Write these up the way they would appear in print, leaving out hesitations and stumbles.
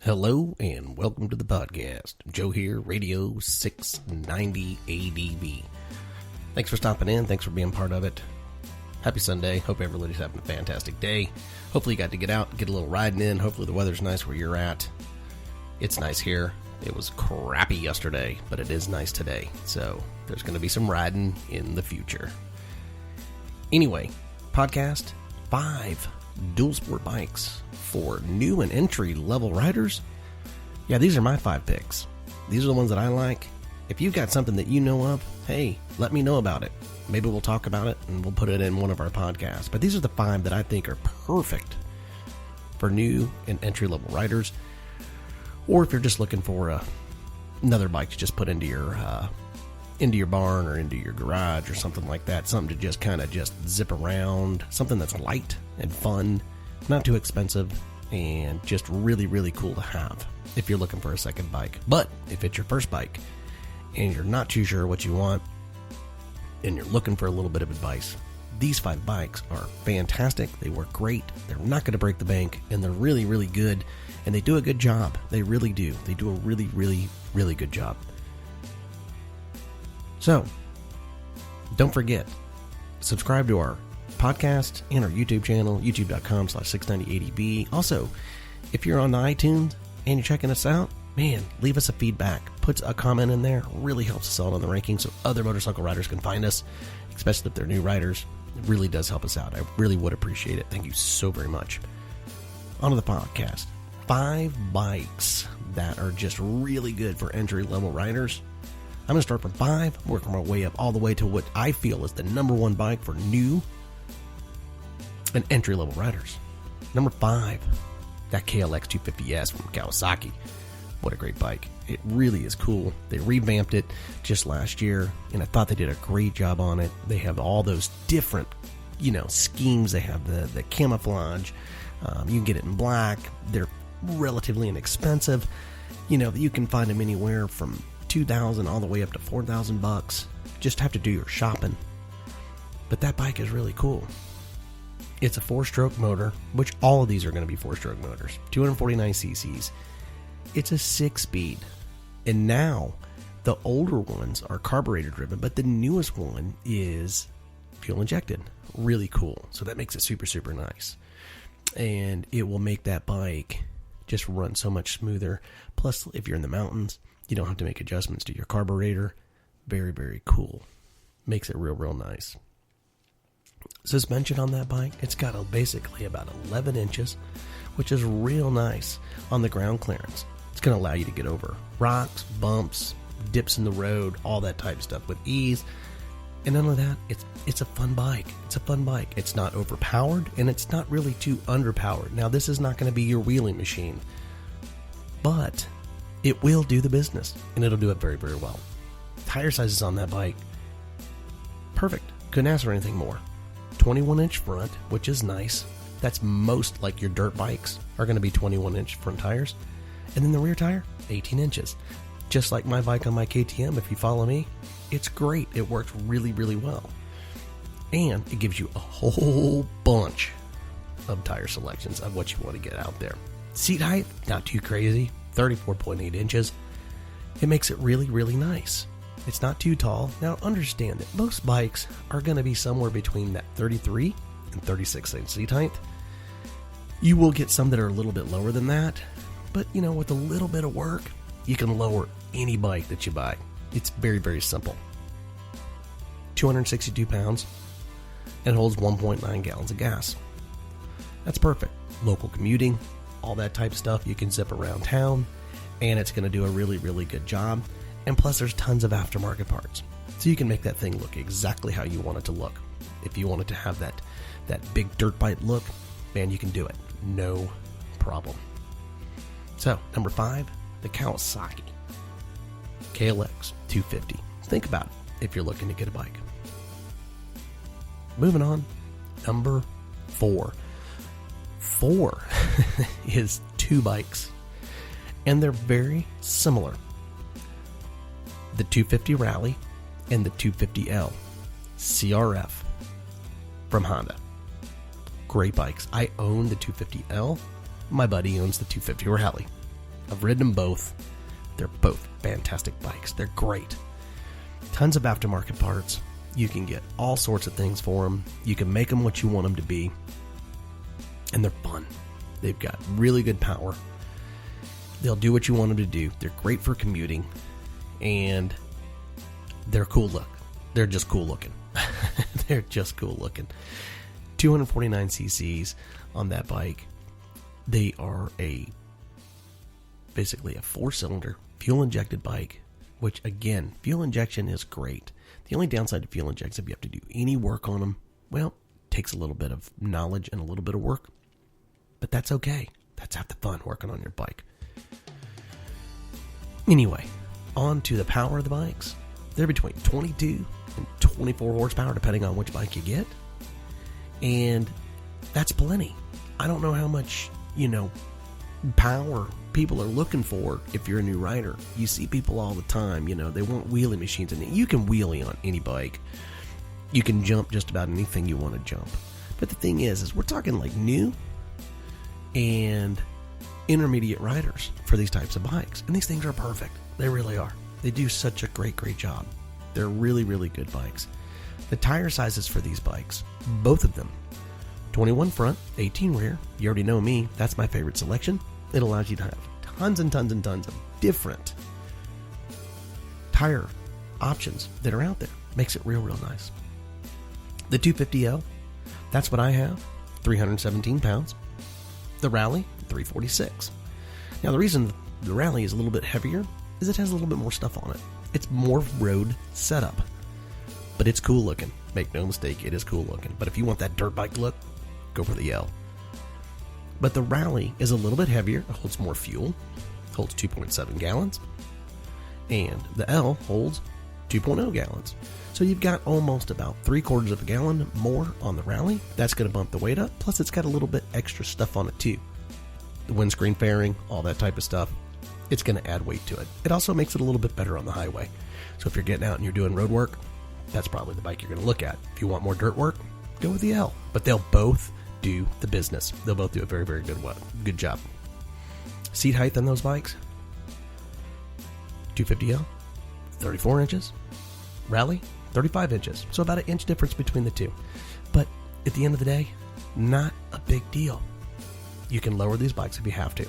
Hello and welcome to the podcast. Joe here, Radio 690 ADV. Thanks for stopping in. Thanks for being part of it. Happy Sunday. Hope everybody's having a fantastic day. Hopefully you got to get out, get a little riding in. Hopefully the weather's nice where you're at. It's nice here. It was crappy yesterday, but it is nice today. So there's going to be some riding in the future. Anyway, podcast 5 dual sport bikes for new and entry level riders. Yeah, these are my 5 picks. These are the ones that I like. If you've got something that you know of, hey, let me know about it. Maybe we'll talk about it and we'll put it in one of our podcasts. But these are the 5 that I think are perfect for new and entry level riders. Or if you're just looking for another bike to just put into your barn or into your garage or something like that. Something to just kind of just zip around. Something that's light and fun, not too expensive, and just really, really cool to have if you're looking for a second bike. But if it's your first bike and you're not too sure what you want and you're looking for a little bit of advice, these 5 bikes are fantastic. They work great. They're not going to break the bank, and they're really, really good, and they do a good job. They really do. They do a really, really, really good job. So, don't forget, subscribe to our podcast and our YouTube channel, youtube.com/690adb. Also, if you're on the iTunes and you're checking us out, man, leave us a feedback. Put a comment in there. It really helps us out on the rankings so other motorcycle riders can find us, especially if they're new riders. It really does help us out. I really would appreciate it. Thank you so very much. On to the podcast. 5 bikes that are just really good for entry-level riders. I'm going to start from 5, working my way up all the way to what I feel is the number 1 bike for new and entry-level riders. Number 5, that KLX 250S from Kawasaki. What a great bike. It really is cool. They revamped it just last year, and I thought they did a great job on it. They have all those different, schemes. They have the camouflage. You can get it in black. They're relatively inexpensive. You can find them anywhere from $2,000 all the way up to $4,000. Just have to do your shopping. But that bike is really cool. It's a 4-stroke motor, which all of these are going to be 4-stroke motors. 249 cc's. It's a 6-speed. And now, the older ones are carburetor driven, but the newest one is fuel injected. Really cool. So that makes it super, super nice. And it will make that bike just run so much smoother. Plus, if you're in the mountains, you don't have to make adjustments to your carburetor. Very, very cool. Makes it real, real nice. Suspension on that bike, it's got basically about 11 inches, which is real nice on the ground clearance. It's going to allow you to get over rocks, bumps, dips in the road, all that type of stuff with ease. And none of that, it's a fun bike. It's a fun bike. It's not overpowered, and it's not really too underpowered. Now, this is not going to be your wheeling machine, but it will do the business, and it'll do it very, very well. Tire sizes on that bike, perfect. Couldn't ask for anything more. 21-inch front, which is nice. That's most, like your dirt bikes, are going to be 21-inch front tires. And then the rear tire, 18 inches. Just like my bike on my KTM, if you follow me, it's great. It works really, really well. And it gives you a whole bunch of tire selections of what you want to get out there. Seat height, not too crazy, 34.8 inches. It makes it really, really nice. It's not too tall. Now, understand that most bikes are going to be somewhere between that 33 and 36 inch seat height. You will get some that are a little bit lower than that, but with a little bit of work, you can lower any bike that you buy. It's very, very simple. 262 pounds and holds 1.9 gallons of gas. That's perfect. Local commuting, all that type of stuff. You can zip around town, and it's going to do a really, really good job. And plus, there's tons of aftermarket parts. So you can make that thing look exactly how you want it to look. If you want it to have that big dirt bike look, man, you can do it. No problem. So, number 5, the Kawasaki KLX 250. Think about it if you're looking to get a bike. Moving on, number 4. 4 is 2 bikes, and they're very similar. The 250 Rally and the 250L CRF from Honda. Great bikes. I own the 250L. My buddy owns the 250 Rally. I've ridden them both. They're both fantastic bikes. They're great. Tons of aftermarket parts. You can get all sorts of things for them. You can make them what you want them to be. And they're fun. They've got really good power. They'll do what you want them to do. They're great for commuting. And they're cool look. They're just cool looking. They're just cool looking. 249 cc's on that bike. They are basically a 4-cylinder fuel injected bike, which again, fuel injection is great. The only downside to fuel injects, if you have to do any work on them, well, it takes a little bit of knowledge and a little bit of work, but that's okay. That's half the fun, working on your bike. Anyway, on to the power of the bikes. They're between 22 and 24 horsepower, depending on which bike you get. And that's plenty. I don't know how much, power people are looking for if you're a new rider. You see people all the time, they want wheelie machines, and you can wheelie on any bike. You can jump just about anything you want to jump. But the thing is we're talking like new and intermediate riders for these types of bikes. And these things are perfect. They really are. They do such a great job. They're really, really good bikes. The tire sizes for these bikes, both of them, 21 front, 18 rear. You already know me. That's my favorite selection. It allows you to have tons and tons and tons of different tire options that are out there. Makes it real nice. The 250L, that's what I have, 317 pounds. The Rally, 346. Now, the reason the Rally is a little bit heavier is it has a little bit more stuff on it. It's more road setup, but it's cool looking. Make no mistake, it is cool looking. But if you want that dirt bike look, go for the L. But the Rally is a little bit heavier. It holds more fuel, holds 2.7 gallons, and the L holds 2.0 gallons. So you've got almost about 3/4 of a gallon more on the Rally. That's going to bump the weight up. Plus, it's got a little bit extra stuff on it too. The windscreen fairing, all that type of stuff. It's going to add weight to it. It also makes it a little bit better on the highway. So if you're getting out and you're doing road work, that's probably the bike you're going to look at. If you want more dirt work, go with the L. But they'll both do the business. They'll both do a very, very good job. Seat height on those bikes, 250L, 34 inches. Rally, 35 inches. So about an inch difference between the two. But at the end of the day, not a big deal. You can lower these bikes if you have to.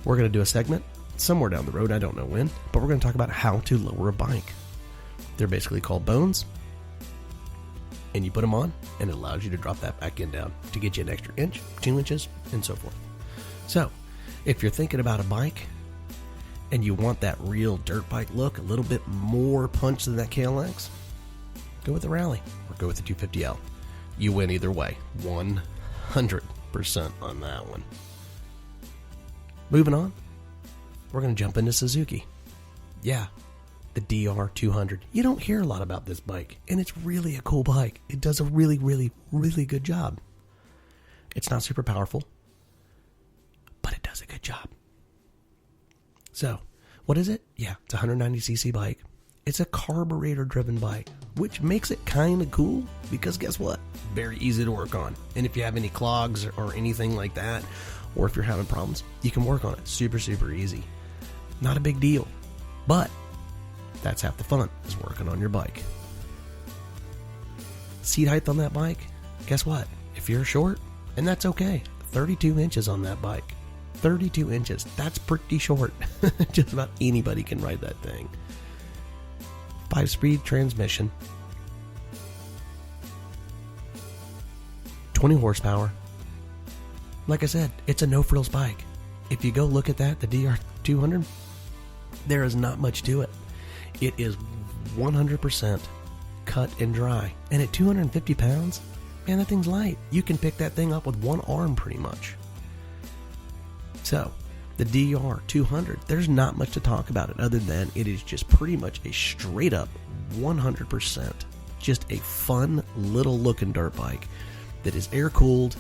We're going to do a segment somewhere down the road, I don't know when, but we're going to talk about how to lower a bike. They're basically called bones, and you put them on, and it allows you to drop that back in down to get you an extra inch, 2 inches, and so forth. So, if you're thinking about a bike, and you want that real dirt bike look, a little bit more punch than that KLX, go with the Rally, or go with the 250L. You win either way, 100% on that one. Moving on, we're going to jump into Suzuki. Yeah, the DR200. You don't hear a lot about this bike, and it's really a cool bike. It does a really, really, really good job. It's not super powerful, but it does a good job. So, what is it? Yeah, it's a 190cc bike. It's a carburetor-driven bike, which makes it kind of cool because guess what? Very easy to work on. And if you have any clogs or anything like that, or if you're having problems, you can work on it. Super, super easy. Not a big deal. But that's half the fun, is working on your bike. Seat height on that bike, guess what? If you're short, and that's okay, 32 inches on that bike. 32 inches. That's pretty short. Just about anybody can ride that thing. 5-speed transmission. 20 horsepower. Like I said, it's a no-frills bike. If you go look at that, the DR200, there is not much to it. It is 100% cut and dry. And at 250 pounds, man, that thing's light. You can pick that thing up with one arm pretty much. So, the DR200, there's not much to talk about it other than it is just pretty much a straight up 100%, just a fun little looking dirt bike that is air cooled.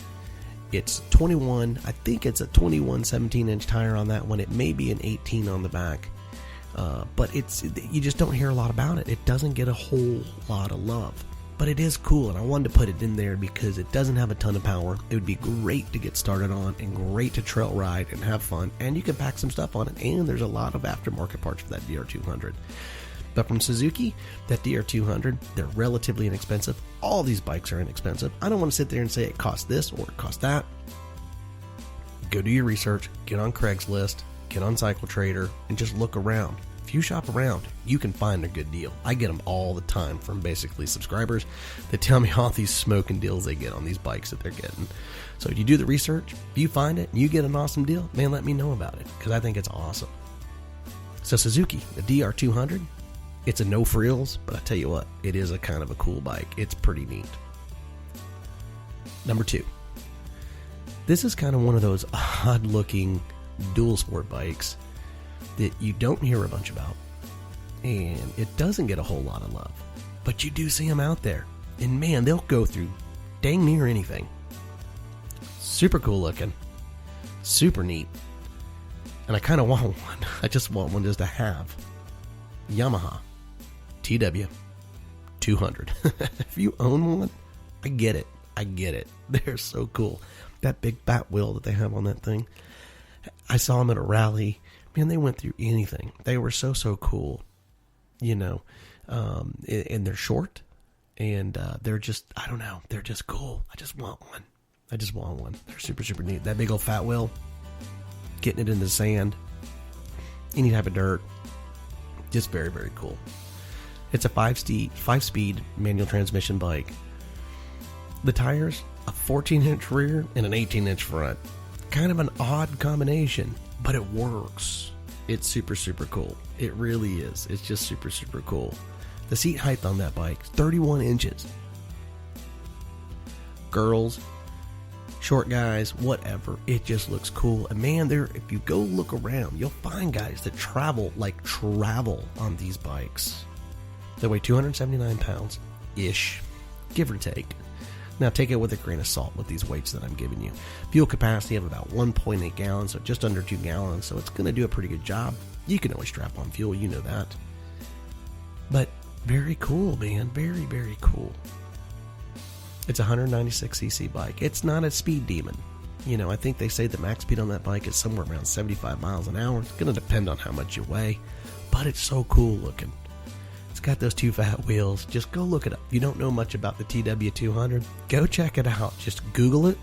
It's 21, I think it's a 21 17-inch tire on that one. It may be an 18 on the back, but you just don't hear a lot about it. It doesn't get a whole lot of love, But it is cool, and I wanted to put it in there because it doesn't have a ton of power. It would be great to get started on and great to trail ride and have fun. And you can pack some stuff on it, and there's a lot of aftermarket parts for that DR200. But from Suzuki, that DR200, they're relatively inexpensive. All these bikes are inexpensive. I don't want to sit there and say it costs this or it costs that. Go do your research, get on Craigslist, get on Cycle Trader, and just look around. If you shop around, you can find a good deal. I get them all the time from basically subscribers that tell me all these smoking deals they get on these bikes that they're getting. So if you do the research, if you find it and you get an awesome deal, man, let me know about it because I think it's awesome. So Suzuki, the DR200, it's a no frills, but I tell you what, it is a kind of a cool bike. It's pretty neat. Number 2. This is kind of one of those odd looking dual sport bikes that you don't hear a bunch about, and it doesn't get a whole lot of love, but you do see them out there, and man, they'll go through dang near anything. Super cool looking, super neat, and I kind of want one. I just want one just to have. Yamaha TW 200. If you own one, I get it. They're so cool. That big fat wheel that they have on that thing, I saw them at a rally. Man, they went through anything. They were so cool, you know, and they're short, and they're just, I don't know, they're just cool. I just want one. They're super neat. That big old fat wheel, getting it in the sand, any type of dirt, just very cool. It's a 5-speed manual transmission bike. The tires, a 14-inch rear and an 18-inch front. Kind of an odd combination, but it works. It's super cool. It really is. It's just super cool. The seat height on that bike, 31 inches. Girls, short guys, whatever. It just looks cool. And man, if you go look around, you'll find guys that travel on these bikes. They weigh 279 pounds-ish, give or take. Now, take it with a grain of salt with these weights that I'm giving you. Fuel capacity of about 1.8 gallons, so just under 2 gallons, so it's going to do a pretty good job. You can always strap on fuel, you know that. But very cool, man. Very cool. It's a 196cc bike. It's not a speed demon. You know, I think they say the max speed on that bike is somewhere around 75 miles an hour. It's going to depend on how much you weigh, but it's so cool looking. It's got those 2 fat wheels. Just go look it up. If you don't know much about the TW200, go check it out. Just Google it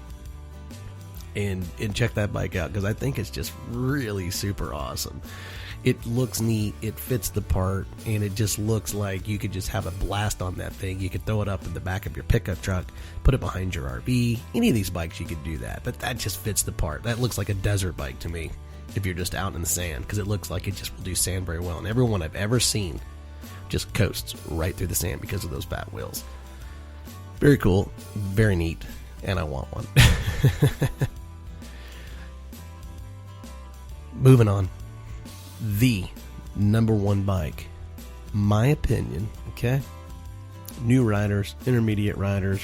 and check that bike out because I think it's just really super awesome. It looks neat, it fits the part, and it just looks like you could just have a blast on that thing. You could throw it up in the back of your pickup truck, put it behind your RV. Any of these bikes you could do that, but that just fits the part. That looks like a desert bike to me if you're just out in the sand because it looks like it just will do sand very well. And everyone I've ever seen just coasts right through the sand because of those fat wheels. Very cool, very neat, and I want one. Moving on. The number one bike, my opinion, okay? New riders, intermediate riders,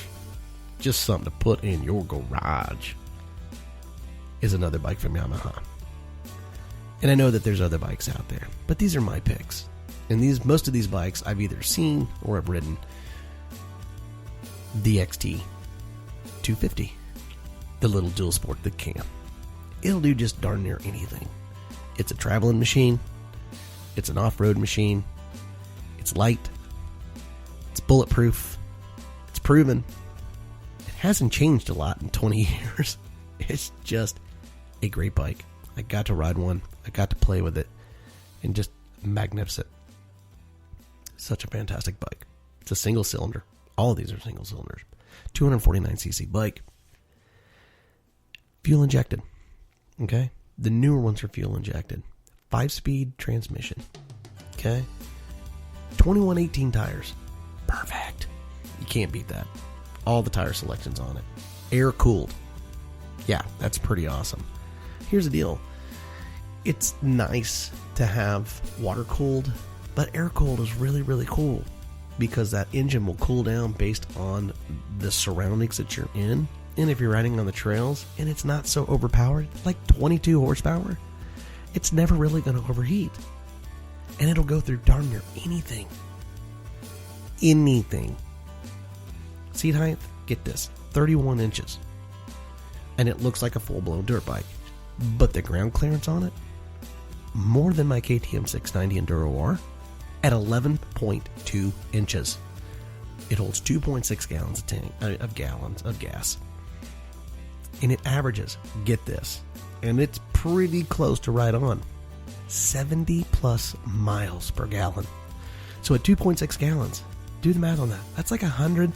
just something to put in your garage, is another bike from Yamaha. And I know that there's other bikes out there, but these are my picks. And most of these bikes I've either seen or have ridden. The XT 250, the little dual sport that can. It'll do just darn near anything. It's a traveling machine. It's an off-road machine. It's light. It's bulletproof. It's proven. It hasn't changed a lot in 20 years. It's just a great bike. I got to ride one. I got to play with it. And just magnificent. Such a fantastic bike. It's a single cylinder. All of these are single cylinders. 249cc bike. Fuel injected. Okay? The newer ones are fuel injected. 5-speed transmission. Okay? 2118 tires. Perfect. You can't beat that. All the tire selections on it. Air cooled. Yeah, that's pretty awesome. Here's the deal. It's nice to have water cooled, but air cooled is really cool because that engine will cool down based on the surroundings that you're in. And if you're riding on the trails and it's not so overpowered, like 22 horsepower, it's never really going to overheat. And it'll go through darn near anything. Anything. Seat height, get this, 31 inches. And it looks like a full-blown dirt bike. But the ground clearance on it, more than my KTM 690 Enduro R at 11.2 inches. It holds 2.6 gallons of gas. And it averages, get this, and it's pretty close to right on, 70 plus miles per gallon. So at 2.6 gallons, do the math on that. That's like 100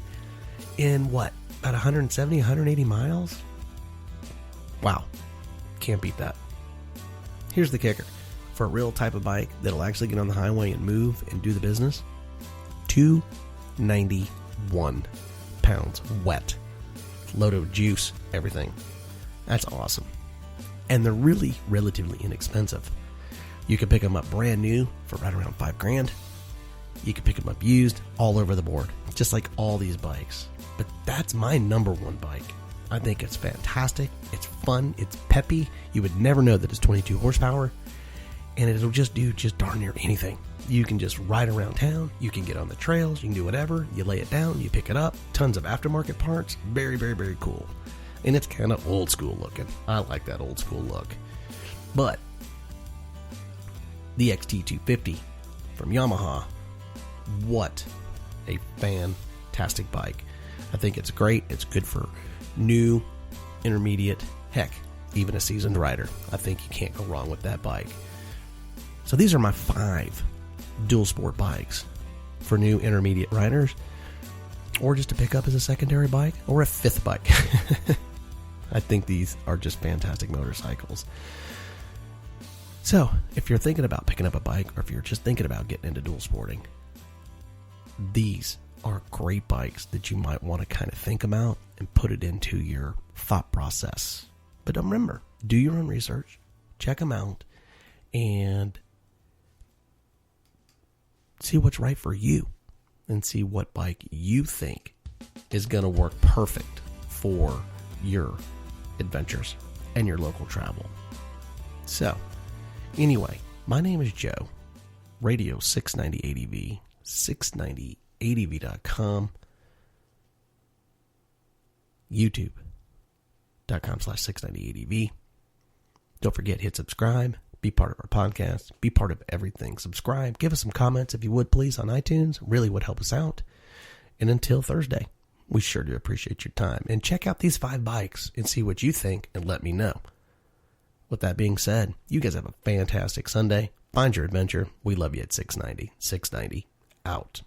in what? About 170, 180 miles? Wow. Can't beat that. Here's the kicker. For a real type of bike that'll actually get on the highway and move and do the business, 291 pounds wet. Load of juice, everything. That's awesome. And they're really relatively inexpensive. You can pick them up brand new for right around $5,000. You can pick them up used all over the board, just like all these bikes. But that's my number one bike. I think it's fantastic. It's fun. It's peppy. You would never know that it's 22 horsepower. And it'll just do just darn near anything. You can just ride around town. You can get on the trails. You can do whatever. You lay it down. You pick it up. Tons of aftermarket parts. Very, very, very cool. And it's kind of old school looking. I like that old school look. But the XT250 from Yamaha, what a fantastic bike. I think it's great. It's good for new, intermediate, heck, even a seasoned rider. I think you can't go wrong with that bike. So these are my 5 dual sport bikes for new intermediate riders, or just to pick up as a secondary bike or a 5th bike. I think these are just fantastic motorcycles. So if you're thinking about picking up a bike, or if you're just thinking about getting into dual sporting, these are great bikes that you might want to kind of think about and put it into your thought process. But remember, do your own research, check them out, and see what's right for you, and see what bike you think is going to work perfect for your adventures and your local travel. So, anyway, my name is Joe, Radio 690 ADV, 690adv.com, youtube.com/690adv. Don't forget, hit subscribe. Be part of our podcast. Be part of everything. Subscribe. Give us some comments, if you would, please, on iTunes. Really would help us out. And until Thursday, we sure do appreciate your time. And check out these 5 bikes and see what you think and let me know. With that being said, you guys have a fantastic Sunday. Find your adventure. We love you at 690. 690 out.